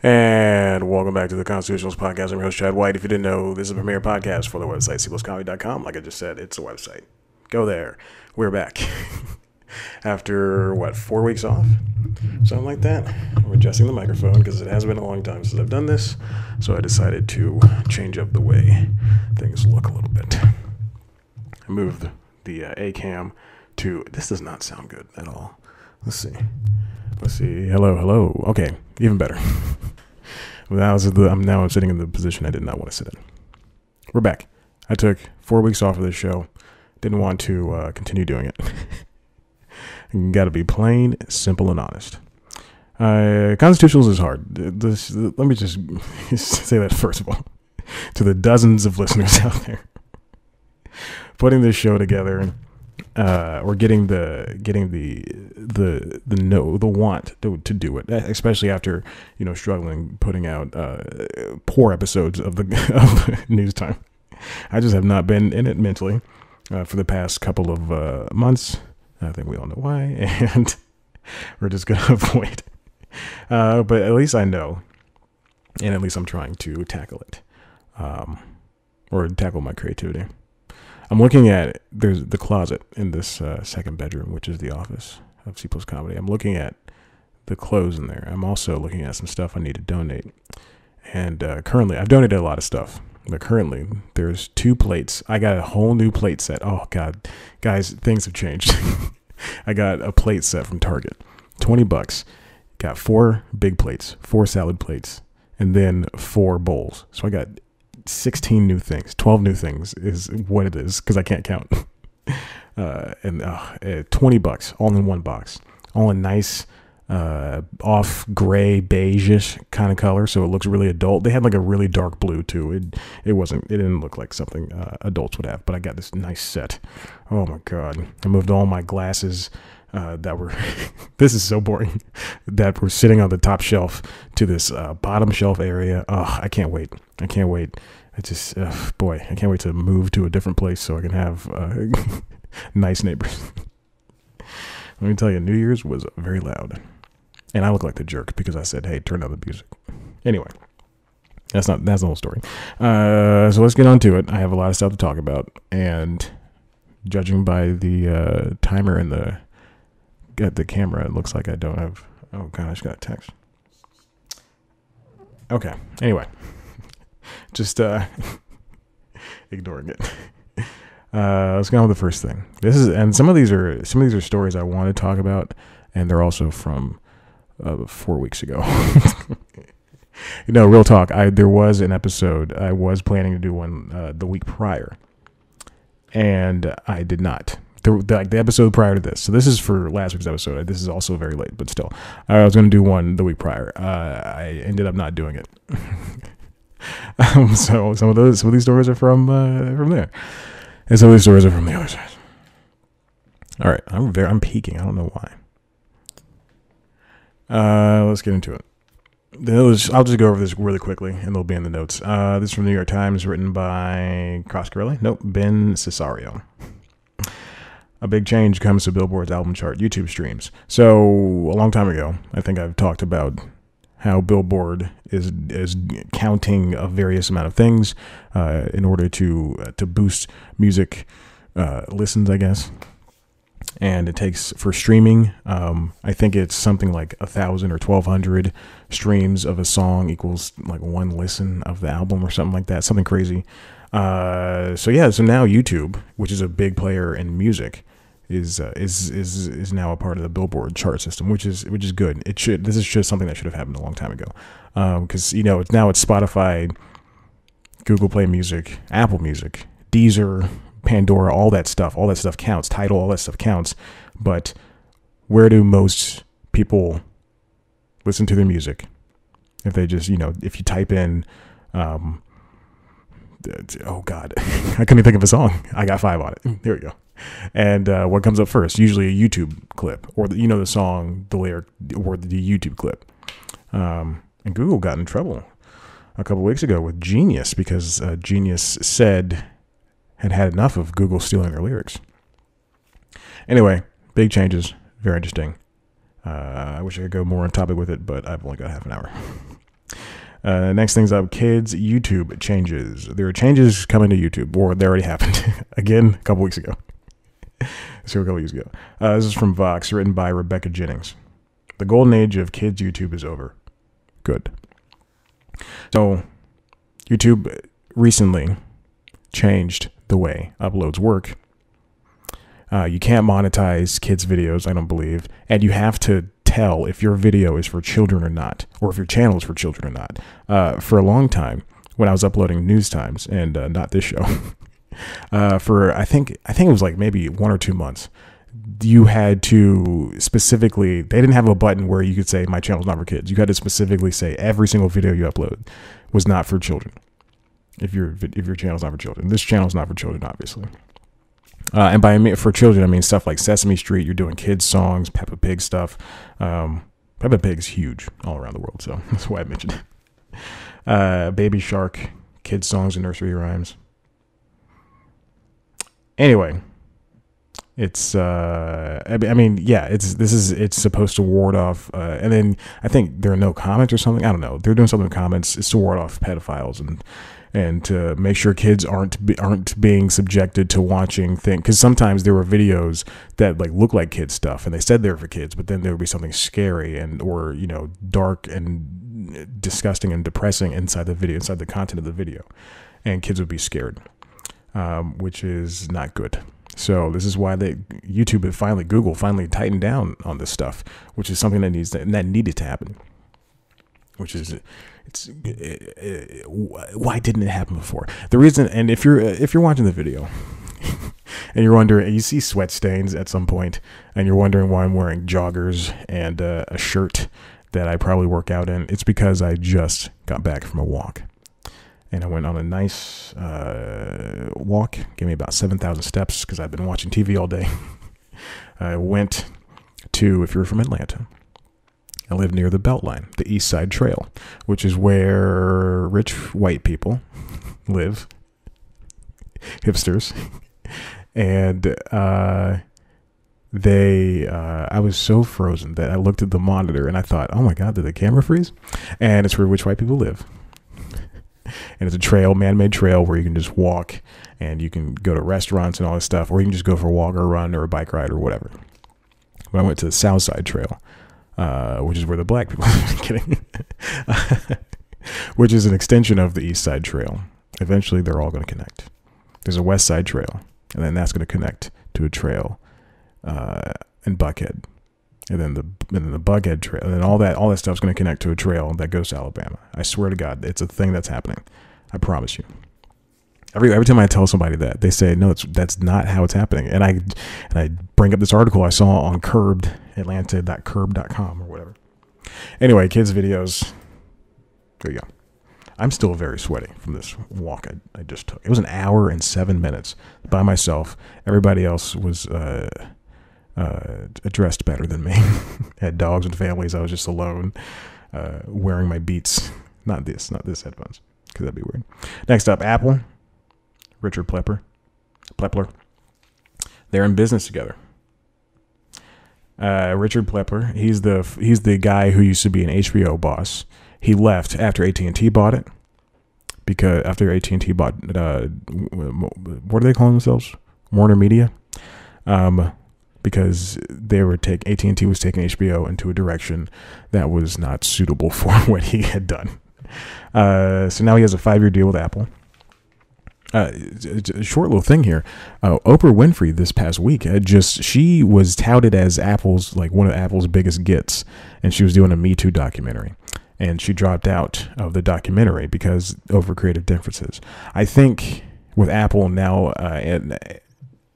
And welcome back to the Constitutionals Podcast. I'm your host, Chad White. If you didn't know, this is a premier podcast for the website, cpluscomedy.com. Like I just said, it's a website. Go there. We're back. After, 4 weeks off? Something like that. I'm adjusting the microphone because it has been a long time since I've done this. So I decided to change up the way things look a little bit. I moved the A-cam to... This does not sound good at all. Let's see. Hello. Okay, even better. I'm sitting in the position I did not want to sit in. We're back. I took 4 weeks off of this show. Didn't want to continue doing it. Got to be plain, simple, and honest. Constitutionals is hard. Let me just say that first of all. To the dozens of listeners out there. Putting this show together... or getting the want to do it, especially after struggling putting out poor episodes of the news time. I just have not been in it mentally for the past couple of months. I think we all know why, and we're just gonna avoid. But at least I know, and at least I'm trying to tackle it, or tackle my creativity. I'm looking at, there's the closet in this second bedroom, which is the office of C Plus Comedy. I'm looking at the clothes in there. I'm also looking at some stuff I need to donate. And currently, I've donated a lot of stuff. But currently, there's 2 plates. I got a whole new plate set. Oh, God. Guys, things have changed. I got a plate set from Target. $20. Got 4 big plates, 4 salad plates, and then 4 bowls. So I got 16 new things, 12 new things is what it is because I can't count. And $20 all in one box, all in nice off gray beige-ish kind of color, so it looks really adult. They had like a really dark blue too. It didn't look like something adults would have, but I got this nice set. Oh my God. I moved all my glasses that were this is so boring, that were sitting on the top shelf to this bottom shelf area. I can't wait. I just boy, I can't wait to move to a different place so I can have nice neighbors. Let me tell you, New Year's was very loud, and I look like the jerk because I said, hey, turn down the music. Anyway, that's the whole story. So let's get on to it. I have a lot of stuff to talk about, and judging by the timer and the camera, it looks like I don't have... Oh, God, I just got a text. Okay, anyway. Just ignoring it. Let's go on with the first thing. Some of these are stories I want to talk about, and they're also from 4 weeks ago. Real talk. There was an episode I was planning to do one the week prior, and I did not. The episode prior to this. So this is for last week's episode. This is also very late, but still, I was going to do one the week prior. I ended up not doing it. So some of these stories are from there, and some of these stories are from the other side. All right, I'm peeking. I don't know why. Let's get into it. I'll just go over this really quickly, and they'll be in the notes. This is from the New York Times, written by Ben Cesario. A big change comes to Billboard's album chart YouTube streams. So a long time ago, I think I've talked about how Billboard is counting a various amount of things in order to boost music listens, I guess. And it takes, for streaming, I think it's something like 1,000 or 1,200 streams of a song equals like 1 listen of the album or something like that, something crazy. So now YouTube, which is a big player in music, is now a part of the Billboard chart system, which is good. This is just something that should have happened a long time ago, because it's Spotify, Google Play Music, Apple Music, Deezer, Pandora, all that stuff counts. Tidal, all that stuff counts. But where do most people listen to their music? If they just if you type in oh God, I couldn't even think of a song. I got 5 on it. There we go. And what comes up first? Usually a YouTube clip, or the song, the lyric, or the YouTube clip. And Google got in trouble a couple weeks ago with Genius because Genius had enough of Google stealing their lyrics. Anyway, big changes, very interesting. I wish I could go more on topic with it, but I've only got half an hour. Next thing's up, kids YouTube changes. There are changes coming to YouTube, or they already happened again a couple weeks ago. So a couple years ago. This is from Vox, written by Rebecca Jennings. The golden age of kids YouTube is over. Good. So YouTube recently changed the way uploads work. You can't monetize kids' videos, I don't believe, and you have to tell if your video is for children or not, or if your channel is for children or not. For a long time, when I was uploading News Times and not this show, for I think it was like maybe 1 or 2 months, you had to specifically, they didn't have a button where you could say my channel's not for kids. You had to specifically say every single video you upload was not for children. If your channel's not for children, this channel's not for children, obviously. And by for children, I mean stuff like Sesame Street. You're doing kids songs, Peppa Pig stuff. Peppa Pig's huge all around the world, so that's why I mentioned it. Baby Shark, kids songs and nursery rhymes. Anyway, it's I mean, yeah, it's supposed to ward off, and then I think there are no comments or something. I don't know. They're doing something with comments. It's to ward off pedophiles and to make sure kids aren't being subjected to watching things. Because sometimes there were videos that like look like kids stuff, and they said they're for kids, but then there would be something scary or dark and disgusting and depressing inside the video, inside the content of the video, and kids would be scared, which is not good. So this is why YouTube and Google finally tightened down on this stuff, which is something that needed to happen. Which is, why didn't it happen before? The reason, and if you're watching the video, and you're wondering, you see sweat stains at some point, and you're wondering why I'm wearing joggers and a shirt that I probably work out in, it's because I just got back from a walk. And I went on a nice walk, gave me about 7,000 steps because I've been watching TV all day. I went to, if you're from Atlanta, I live near the Beltline, the East Side Trail, which is where rich white people live, hipsters. And I was so frozen that I looked at the monitor and I thought, oh my God, did the camera freeze? And it's where rich white people live. And it's a trail, man-made trail where you can just walk and you can go to restaurants and all this stuff, or you can just go for a walk or a run or a bike ride or whatever. But I went to the South Side Trail, which is where the black people live. Kidding. Which is an extension of the East Side Trail. Eventually, they're all going to connect. There's a West Side Trail, and then that's going to connect to a trail in Buckhead. And then the Buckhead Trail, and then all that stuff's going to connect to a trail that goes to Alabama. I swear to God, it's a thing that's happening. I promise you. Every time I tell somebody that, they say no, that's not how it's happening. And I bring up this article I saw on Curbed, Atlanta.curb.com or whatever. Anyway, kids videos. There you go. I'm still very sweaty from this walk I just took. It was an hour and 7 minutes by myself. Everybody else was dressed better than me. Had dogs and families. I was just alone, wearing my Beats. Not this headphones, because that'd be weird. Next up, Apple. Richard Plepler. They're in business together. Richard Plepler. He's the guy who used to be an HBO boss. He left after AT&T bought it. Because after AT&T bought, what do they call themselves? Warner Media. Because AT&T was taking HBO into a direction that was not suitable for what he had done. So now he has a 5-year deal with Apple. A short little thing here. Oprah Winfrey this past week she was touted as one of Apple's biggest gets, and she was doing a Me Too documentary, and she dropped out of the documentary because over creative differences. I think with Apple now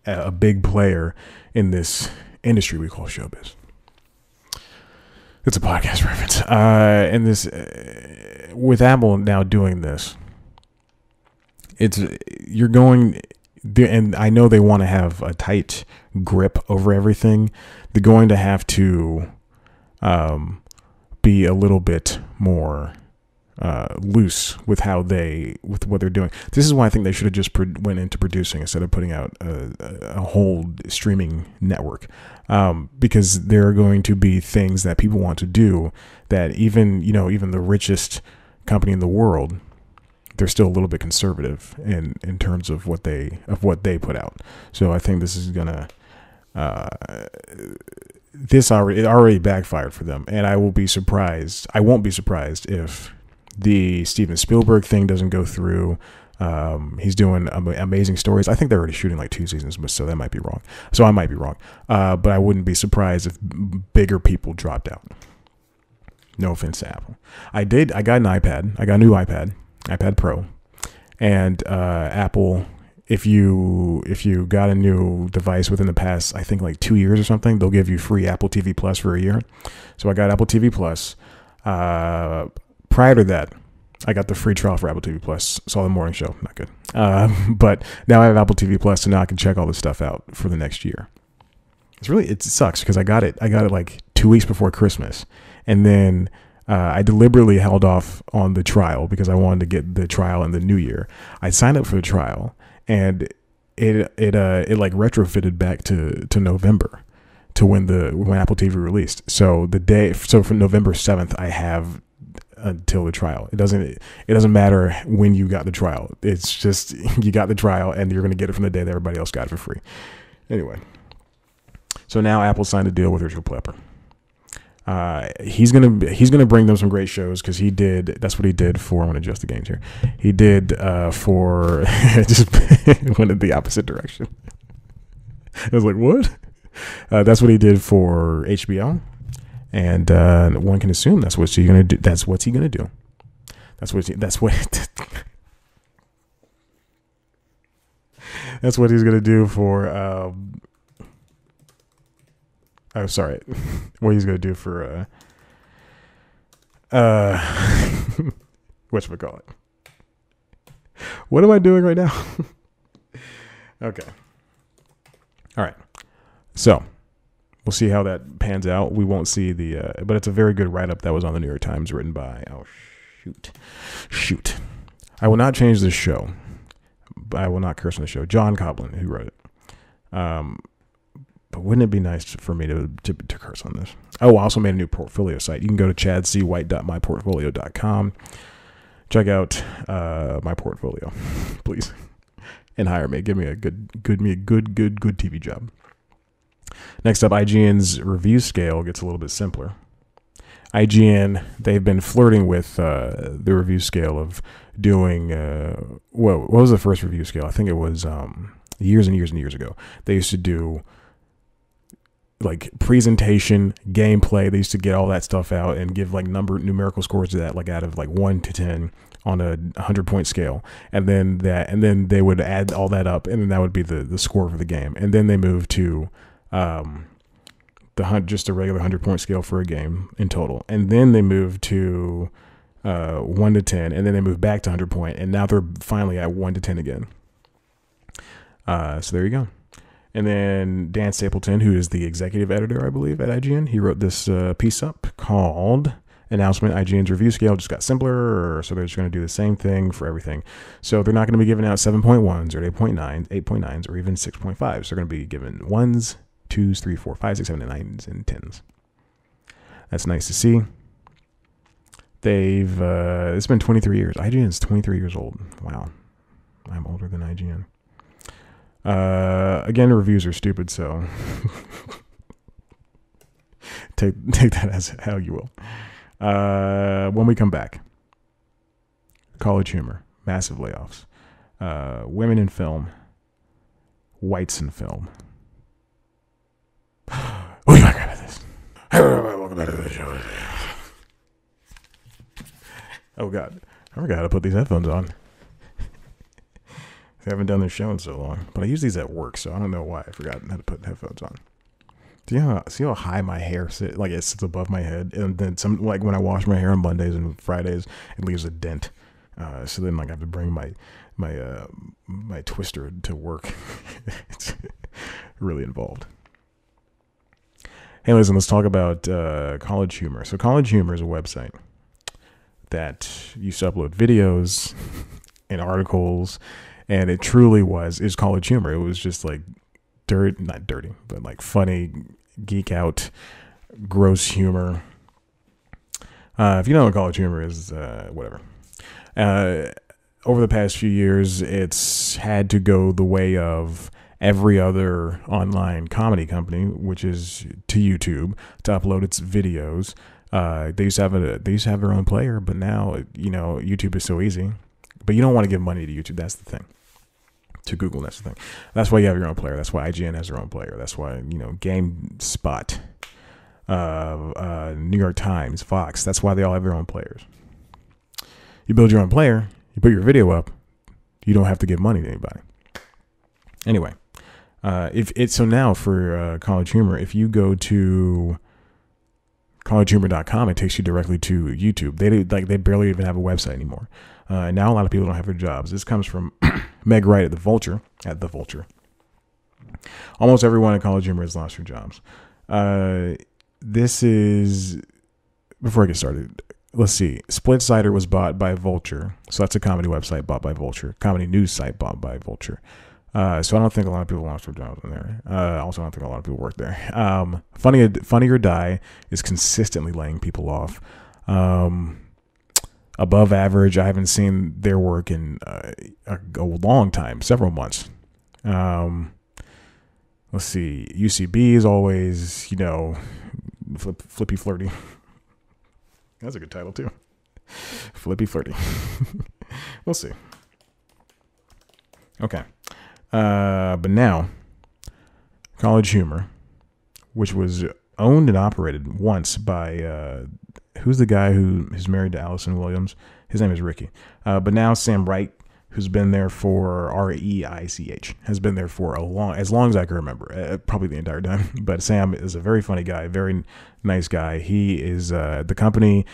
a big player in this industry we call showbiz. It's a podcast reference. And this, with Apple now doing this, you're going, and I know they want to have a tight grip over everything. They're going to have to be a little bit more loose with what they're doing. This is why I think they should have just went into producing instead of putting out a whole streaming network, because there are going to be things that people want to do that even the richest company in the world, they're still a little bit conservative in terms of what they put out. So I think this is gonna it already backfired for them, and I won't be surprised if the Steven Spielberg thing doesn't go through. He's doing amazing stories. I think they're already shooting like 2 seasons, so that might be wrong. So I might be wrong. But I wouldn't be surprised if bigger people dropped out. No offense to Apple. I got an iPad. I got a new iPad Pro. And Apple, if you got a new device within the past, I think like 2 years or something, they'll give you free Apple TV Plus for a year. So I got Apple TV Plus. Prior to that, I got the free trial for Apple TV Plus. Saw the morning show, not good. But now I have Apple TV Plus, so now I can check all this stuff out for the next year. It sucks because I got it like 2 weeks before Christmas, and then I deliberately held off on the trial because I wanted to get the trial in the new year. I signed up for the trial, and it like retrofitted back to November, to when Apple TV released. So from November 7th, I have until the trial. It doesn't matter when you got the trial. It's just you got the trial and you're going to get it from the day that everybody else got it for free. Anyway, so now Apple signed a deal with Richard Plepper. He's gonna bring them some great shows because that's what he did for. I want to adjust the gains here. He did for just went in the opposite direction. I was like, what? That's what he did for HBO. And one can assume that's what he's gonna do. That's what he's gonna do. That's what he's gonna do for. Oh, sorry. What he's gonna do for whatchamacallit. What am I doing right now? Okay. All right. So we'll see how that pans out. We won't see but it's a very good write-up that was on the New York Times, written by, shoot. I will not change this show. I will not curse on the show. John Coblin, who wrote it. But wouldn't it be nice for me to curse on this? Oh, I also made a new portfolio site. You can go to chadcwhite.myportfolio.com. Check out my portfolio, please, and hire me. Give me a good TV job. Next up, IGN's review scale gets a little bit simpler. IGN, they've been flirting with the review scale of doing, what was the first review scale? I think it was years and years and years ago. They used to do like presentation, gameplay. They used to get all that stuff out and give like numerical scores to that, like out of like 1 to 10 on a 100-point scale. And then they would add all that up, and then that would be the score for the game. And then they moved to just a regular 100-point scale for a game in total. And then they moved to 1 to 10, and then they moved back to 100-point, and now they're finally at 1 to 10 again. So there you go. And then Dan Stapleton, who is the executive editor, I believe, at IGN, he wrote this piece up called Announcement: IGN's Review Scale Just Got Simpler. So they're just going to do the same thing for everything. So they're not going to be giving out 7.1s or 8.9s or even 6.5s. They're going to be given 1s, 2s, 3, 4, 5, 6, 7, 9s, and 10s. That's nice to see. It's been 23 years. IGN's 23 years old. Wow. I'm older than IGN. Again, reviews are stupid, so take that as how you will. When we come back, College Humor, massive layoffs, women in film, whites in film. We'll be back after this. Hey, everybody, welcome back to the show. Oh God, I forgot how to put these headphones on. I haven't done this show in so long, but I use these at work, so I don't know why I forgot how to put headphones on. See how high my hair sits? Like, it sits above my head, and then like when I wash my hair on Mondays and Fridays, it leaves a dent. So then like I have to bring my twister to work. It's really involved. Hey, listen, let's talk about College Humor. So College Humor is a website that used to upload videos and articles. And it truly is College Humor. It was just like not dirty, but like funny, geek out, gross humor. If you know what College Humor is, whatever. Over the past few years, it's had to go the way of every other online comedy company, which is to YouTube to upload its videos. They used to have their own player, but now YouTube is so easy. But you don't want to give money to YouTube. That's the thing. To Google, that's the thing. That's why you have your own player. That's why IGN has their own player. That's why GameSpot, New York Times, Fox. That's why they all have their own players. You build your own player. You put your video up. You don't have to give money to anybody. Anyway, so now for College Humor, if you go to collegehumor.com, it takes you directly to YouTube. They barely even have a website anymore. Now a lot of people don't have their jobs. This comes from Meg Wright at The Vulture. Almost everyone at College Humor has lost their jobs. This is, before I get started, let's see. Splitsider was bought by Vulture. So that's a comedy website bought by Vulture. Comedy news site bought by Vulture. So I don't think a lot of people lost their jobs in there. Also, I don't think a lot of people work there. Funny or Die is consistently laying people off. Above Average, I haven't seen their work in a long time, several months. Let's see. UCB is always, Flippy Flirty. That's a good title, too. Flippy Flirty. We'll see. Okay. But now, College Humor, which was owned and operated once by, who's the guy who is married to Allison Williams? His name is Ricky. But now Sam Reich, who's been there for REICH, has been there for as long as I can remember, probably the entire time. But Sam is a very funny guy, very nice guy. He is, the company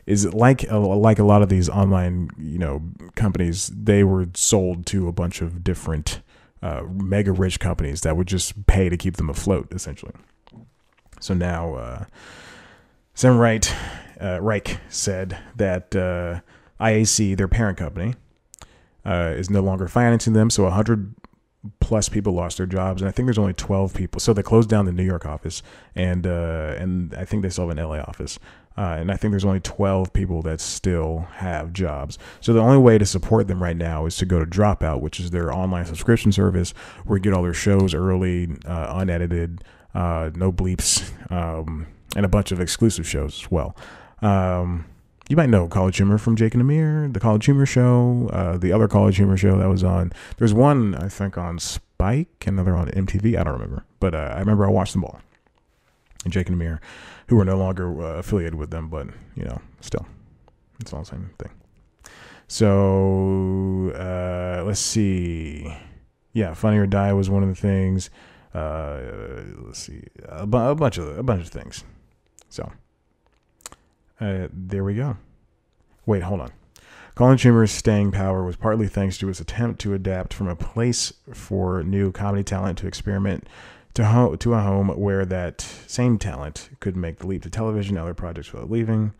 is like a lot of these online, companies. They were sold to a bunch of different mega rich companies that would just pay to keep them afloat, essentially. So now Sam Reich said that IAC, their parent company, is no longer financing them. So 100 plus people lost their jobs, and I think there's only 12 people. So they closed down the New York office, and I think they still have an LA office. And I think there's only 12 people that still have jobs. So the only way to support them right now is to go to Dropout, which is their online subscription service where you get all their shows early, unedited, no bleeps, and a bunch of exclusive shows as well. You might know College Humor from Jake and Amir, the College Humor Show, the other College Humor Show that was on. There's one, I think, on Spike, another on MTV. I don't remember. But I remember I watched them all. And Jake and Amir, who are no longer affiliated with them, but, still. It's all the same thing. So, let's see. Yeah, Funny or Die was one of the things. Let's see. A bunch of things. So, there we go. Wait, hold on. College Humor's staying power was partly thanks to its attempt to adapt from a place for new comedy talent to experiment to a home where that same talent could make the leap to television and other projects without leaving.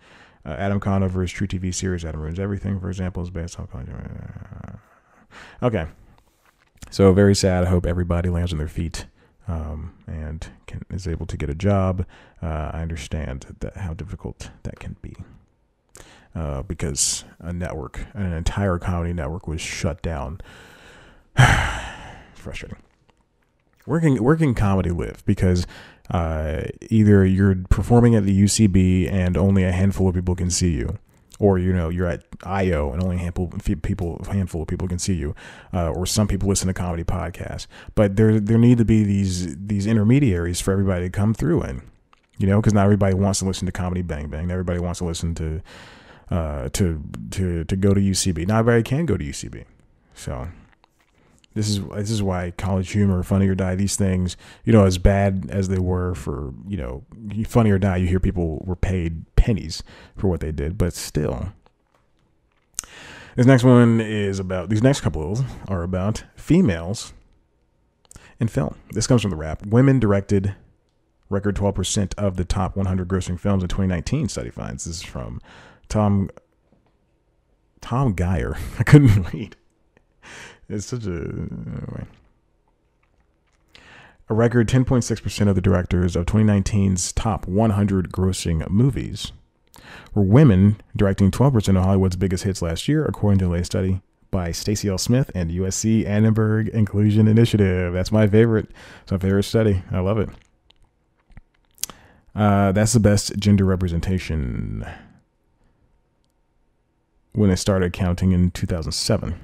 Adam Conover's True TV series, Adam Ruins Everything, for example, is based on College Humor. Okay. So very sad. I hope everybody lands on their feet and is able to get a job. I understand how difficult that can be because an entire comedy network was shut down. It's frustrating. Where can comedy live? Because either you're performing at the UCB and only a handful of people can see you, or you're at IO and only a handful of people can see you, or some people listen to comedy podcasts. But there need to be these intermediaries for everybody to come through in, because not everybody wants to listen to Comedy Bang Bang. Not everybody wants to listen to go to UCB. Not everybody can go to UCB. So this is why College Humor, Funny or Die, these things, as bad as they were for, Funny or Die, you hear people were paid pennies for what they did, but still. These next couple are about females in film. This comes from The Wrap. Women directed record 12% of the top 100 grossing films in 2019, study finds. This is from Tom Geyer. I couldn't read. It's such a record 10.6% of the directors of 2019's top 100 grossing movies were women, directing 12% of Hollywood's biggest hits last year, according to a latest study by Stacey L. Smith and USC Annenberg Inclusion Initiative. That's my favorite. It's my favorite study. I love it. That's the best gender representation when it started counting in 2007.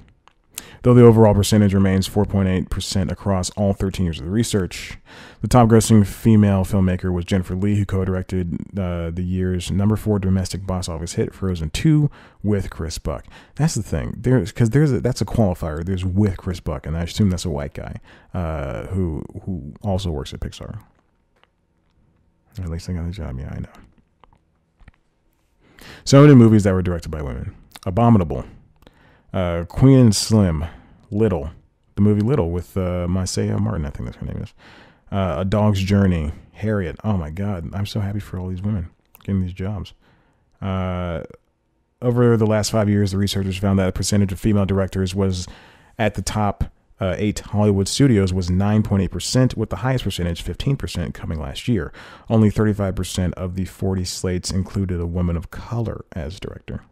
Though the overall percentage remains 4.8% across all 13 years of the research. The top-grossing female filmmaker was Jennifer Lee, who co-directed the year's number 4 domestic box office hit, Frozen 2, with Chris Buck. That's the thing. That's a qualifier. There's with Chris Buck, and I assume that's a white guy who also works at Pixar. At least I got the job. Yeah, I know. So many movies that were directed by women. Abominable. Queen and Slim, Little, the movie Little with Marsai Martin, I think that's her name is. A Dog's Journey, Harriet. Oh my God, I'm so happy for all these women getting these jobs. Over the last 5 years, the researchers found that the percentage of female directors was at the top 8 Hollywood studios was 9.8%, with the highest percentage, 15%, coming last year. Only 35% of the 40 slates included a woman of color as director.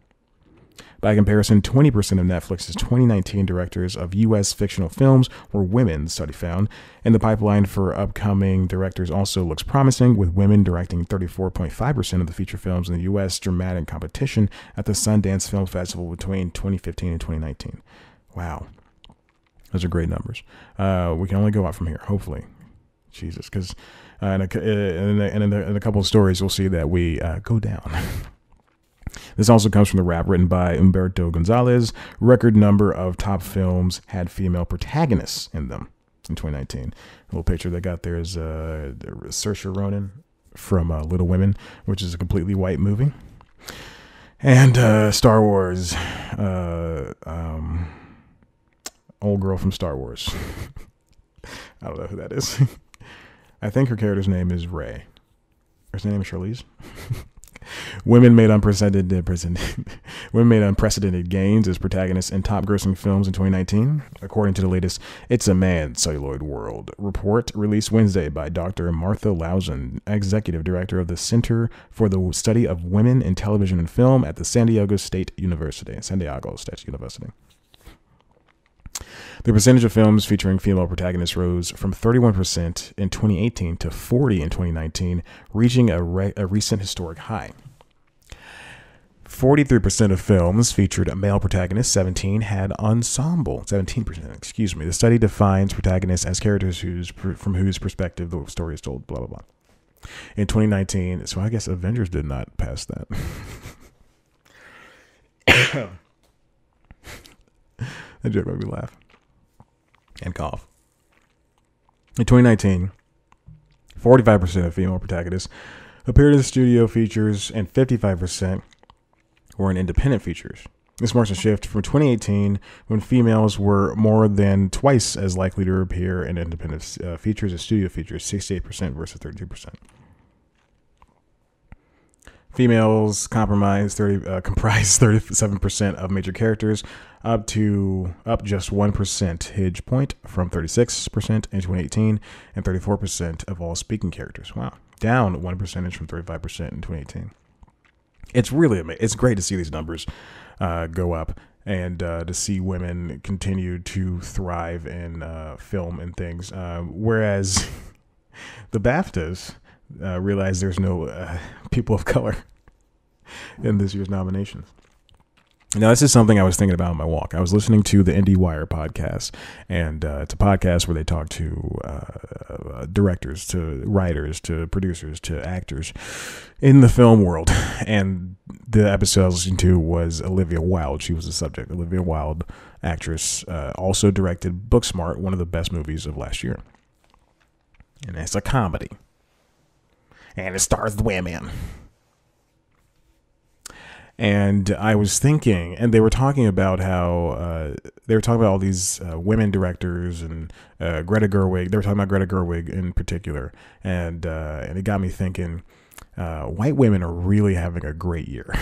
By comparison, 20% of Netflix's 2019 directors of U.S. fictional films were women, the study found, and the pipeline for upcoming directors also looks promising, with women directing 34.5% of the feature films in the U.S. dramatic competition at the Sundance Film Festival between 2015 and 2019. Wow. Those are great numbers. We can only go up from here, hopefully. Jesus, because in a couple of stories, you'll see that we go down. This also comes from the rap written by Humberto Gonzalez. Record number of top films had female protagonists in them in 2019. A little picture they got there is Saoirse Ronan from Little Women, which is a completely white movie. And Star Wars, old girl from Star Wars. I don't know who that is. I think her character's name is Rey. Her name is Charlize. Women made unprecedented gains as protagonists in top-grossing films in 2019, according to the latest It's a Man, Celluloid World report released Wednesday by Dr. Martha Lawson, executive director of the Center for the Study of Women in Television and Film at the San Diego State University. The percentage of films featuring female protagonists rose from 31% in 2018 to 40% in 2019, reaching a recent historic high. 43% of films featured a male protagonist, 17% had ensemble. 17%, excuse me. The study defines protagonists as characters from whose perspective the story is told, blah, blah, blah. In 2019, so I guess Avengers did not pass that. That joke made me laugh and cough. In 2019, 45% of female protagonists appeared in studio features and 55% were in independent features. This marks a shift from 2018, when females were more than twice as likely to appear in independent features as studio features, 68% versus 32%. Females comprise 37% of major characters, up just 1 percentage point from 36% in 2018 and 34% of all speaking characters. Wow, down 1 percentage from 35% in 2018. It's really amazing. It's great to see these numbers go up and to see women continue to thrive in film and things. Whereas the BAFTAs realize there's no people of color in this year's nominations. Now, this is something I was thinking about on my walk. I was listening to the IndieWire podcast, and it's a podcast where they talk to directors, to writers, to producers, to actors in the film world. And the episode I was listening to was Olivia Wilde. She was the subject. Olivia Wilde, actress, also directed Booksmart, one of the best movies of last year. And it's a comedy. And it stars women. And I was thinking, and they were talking about how all these women directors and Greta Gerwig. They were talking about Greta Gerwig in particular, and it got me thinking. White women are really having a great year.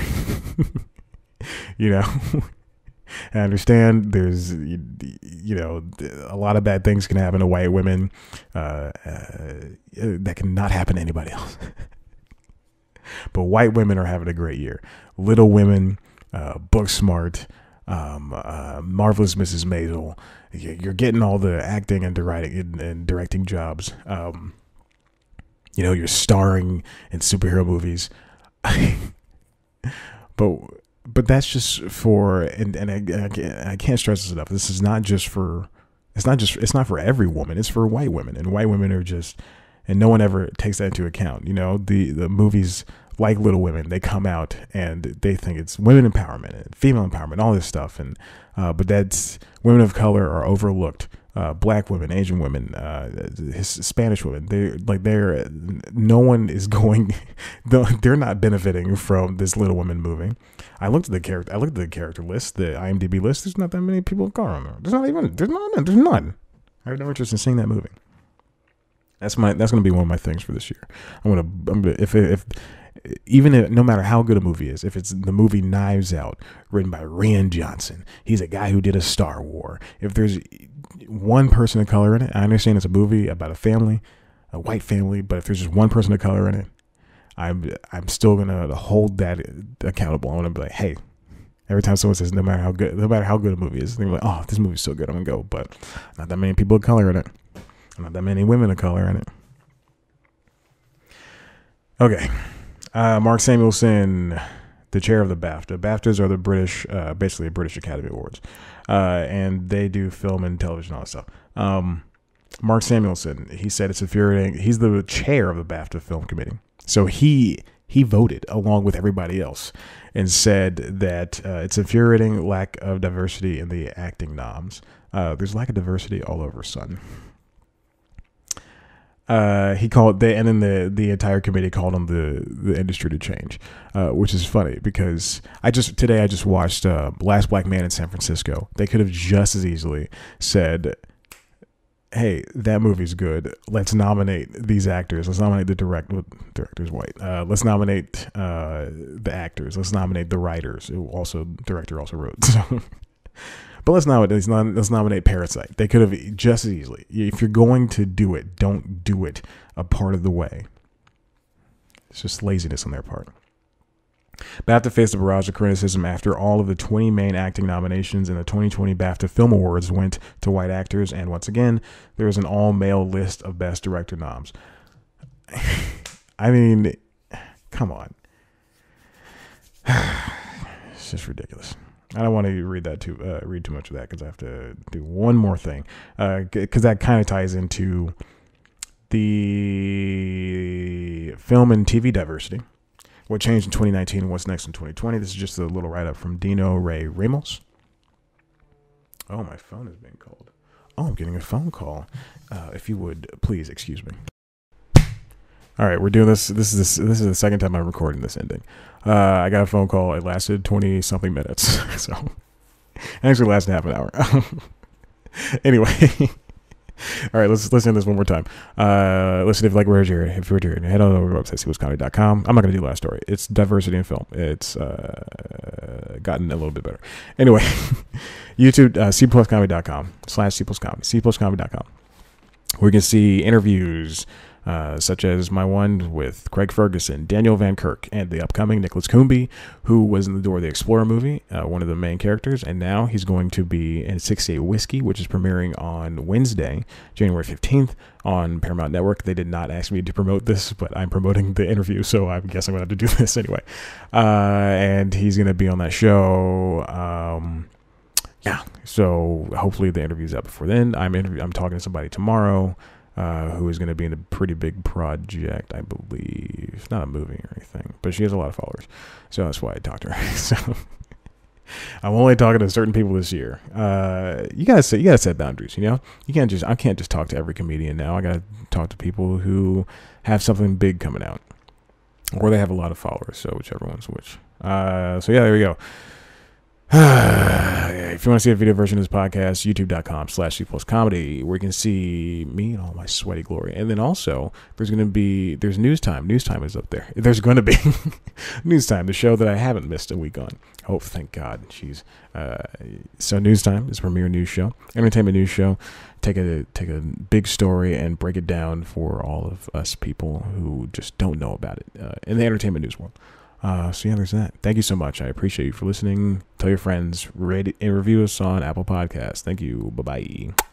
You know, I understand there's a lot of bad things can happen to white women that can not happen to anybody else. But white women are having a great year. Little Women, Booksmart, Marvelous Mrs. Maisel. You're getting all the acting and directing jobs. You're starring in superhero movies. But that's just for, and I can't stress this enough. This is not just for, it's not for every woman. It's for white women, and white women are just, and no one ever takes that into account. The movies like Little Women, they come out and they think it's women empowerment and female empowerment, all this stuff, and but that's, women of color are overlooked. Black women, Asian women, Spanish women, no one is going, they're not benefiting from this Little Women movie. I looked at the character list, the IMDb list. There's not that many people of color on there. There's none. I have no interest in seeing that movie. That's going to be one of my things for this year. I'm gonna if no matter how good a movie is, if it's the movie Knives Out, written by Rian Johnson, he's a guy who did a Star Wars. If there's one person of color in it, I understand it's a movie about a family, a white family, but if there's just one person of color in it, I'm still gonna hold that accountable. I'm gonna be like, hey, every time someone says no matter how good a movie is, they're like, oh, this movie's so good, I'm gonna go. But not that many people of color in it, not that many women of color in it. Okay. Mark Samuelson, the chair of the BAFTA. BAFTAs are the British, basically British Academy Awards, and they do film and television, all that stuff. Mark Samuelson, he said it's infuriating. He's the chair of the BAFTA Film Committee, so he voted along with everybody else and said that it's infuriating lack of diversity in the acting noms. There's lack of diversity all over, son. He called and then the entire committee called on the industry to change, which is funny because today I just watched Last Black Man in San Francisco. They could have just as easily said, hey, that movie's good. Let's nominate these actors. Let's nominate the director's white. Let's nominate the actors. Let's nominate the writers. Director also wrote. So. But let's nominate Parasite. They could have just as easily. If you're going to do it, don't do it a part of the way. It's just laziness on their part. BAFTA faced a barrage of criticism after all of the 20 main acting nominations in the 2020 BAFTA Film Awards went to white actors, and once again, there was an all-male list of Best Director noms. I mean, come on. It's just ridiculous. I don't want to read too much of that because I have to do one more thing because that kind of ties into the film and TV diversity. What changed in 2019 and what's next in 2020. This is just a little write-up from Dino Ray Ramos. Oh, my phone is being called. Oh, I'm getting a phone call. If you would, please excuse me. All right, we're doing this. This is the second time I'm recording this ending. I got a phone call. It lasted 20-something minutes. So it actually lasted half an hour. Anyway. All right, let's listen to this one more time. Listen, if you like Where's Jared, if you're Jared, head on over to our website, cpluscomedy.com. I'm not going to do the last story. It's diversity in film. It's gotten a little bit better. Anyway, YouTube, cpluscomedy.com/cpluscomedy, cpluscomedy.com. We can see interviews such as my one with Craig Ferguson, Daniel Van Kirk, and the upcoming Nicholas Coombe, who was in the Dora the Explorer movie, one of the main characters, and now he's going to be in 68 Whiskey, which is premiering on Wednesday, January 15th on Paramount Network. They did not ask me to promote this, but I'm promoting the interview, so I guess I'm going to have to do this anyway. And he's going to be on that show. Yeah, so hopefully the interview's out before then. I'm talking to somebody tomorrow who is going to be in a pretty big project, I believe. Not a movie or anything, but she has a lot of followers, so that's why I talked to her. So I'm only talking to certain people this year. You gotta set boundaries. I can't just talk to every comedian now. I gotta talk to people who have something big coming out, or they have a lot of followers. So whichever one's which. So yeah, there we go. Yeah. If you want to see a video version of this podcast, youtube.com/cpluscomedy, where you can see me in all my sweaty glory. And then also, there's News Time. News Time is up there. There's going to be News Time, the show that I haven't missed a week on. Oh, thank God. Jeez. So News Time is a premier news show, entertainment news show. Take a big story and break it down for all of us people who just don't know about it in the entertainment news world. So yeah, there's that. Thank you so much. I appreciate you for listening. Tell your friends, rate and review us on Apple Podcasts. Thank you. Bye-bye.